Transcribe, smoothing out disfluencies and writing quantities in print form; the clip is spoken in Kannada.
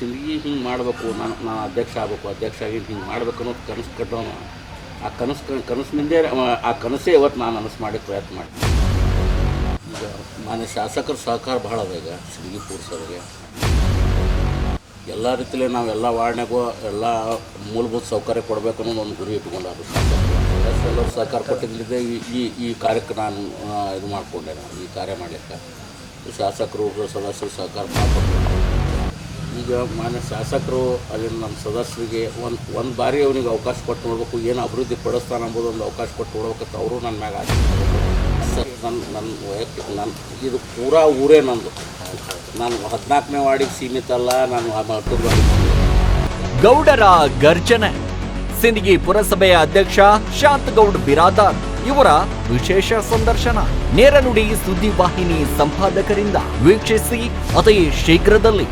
ಸಿಂದಗಿ ಹಿಂಗೆ ಮಾಡಬೇಕು, ನಾನು ಅಧ್ಯಕ್ಷ ಆಗಬೇಕು, ಅಧ್ಯಕ್ಷ ಆಗಿ ಹಿಂಗೆ ಮಾಡಬೇಕು ಅನ್ನೋದು ಕನಸು ಕಟ್ಟೋನು. ಆ ಕನಸಿನಿಂದೇ ಆ ಕನಸೇ ಇವತ್ತು ನಾನು ನನಸು ಮಾಡಿ ಪ್ರಯತ್ನ ಮಾಡ್ತೀನಿ. ಈಗ ಮಾನ್ಯ ಶಾಸಕರ ಸಹಕಾರ ಭಾಳ ಅದ. ಈಗ ಸಿಂದಗಿ ಪುರಸಭೆಗೆ ಎಲ್ಲ ರೀತಿಯಲ್ಲಿ ನಾವೆಲ್ಲ ವಾರ್ಡ್ನಾಗೂ ಎಲ್ಲ ಮೂಲಭೂತ ಸೌಕರ್ಯ ಕೊಡಬೇಕು ಅನ್ನೋದು ಒಂದು ಗುರಿ ಇಟ್ಕೊಂಡಾರು ಶಾಸಕರು. ಎಲ್ಲರೂ ಸಹಕಾರ ಕೊಟ್ಟಿದ್ದಿದೆ ಈ ಕಾರ್ಯಕ್ಕೆ ನಾನು ಇದು ಮಾಡಿಕೊಂಡೆ. ನಾನು ಈ ಕಾರ್ಯ ಮಾಡಲಿಕ್ಕೆ ಶಾಸಕರು ಸದಸ್ಯರು ಸಹಕಾರ ಮಾಡಿಕೊಂಡು ಈಗ ಮಾನ್ಯ ಶಾಸಕರು ಅಲ್ಲಿನ ನಮ್ಮ ಸದಸ್ಯರಿಗೆ ಒಂದು ಬಾರಿ ಅವನಿಗೆ ಅವಕಾಶ ಕೊಟ್ಟು ನೋಡ್ಬೇಕು, ಏನು ಅಭಿವೃದ್ಧಿ ಪಡಿಸ್ತಾನೆ ಅಂಬೋದು ಒಂದು ಅವಕಾಶ ಕೊಟ್ಟು ನೋಡ್ಬೇಕಂತ ಅವರು ನನ್ನ ಮ್ಯಾಗ ಆಸೆ. ನನ್ನ ವೈಯಕ್ತಿಕ ಇದು ಪೂರಾ ಊರೇ ನಂದು. ನಾನು 14ನೇ ವಾರ್ಡಿಗೆ ಸೀಮಿತ ಅಲ್ಲ, ನಾನು ಗೌಡರ ಗರ್ಜನೆ. ಸಿಂದಗಿ ಪುರಸಭೆಯ ಅಧ್ಯಕ್ಷ ಶಾಂತಗೌಡ್ ಬಿರಾದಾರ್ ಇವರ ವಿಶೇಷ ಸಂದರ್ಶನ ನೇರ ನುಡಿ ಸುದ್ದಿವಾಹಿನಿ ಸಂಪಾದಕರಿಂದ ವೀಕ್ಷಿಸಿ ಅತಿ ಶೀಘ್ರದಲ್ಲಿ.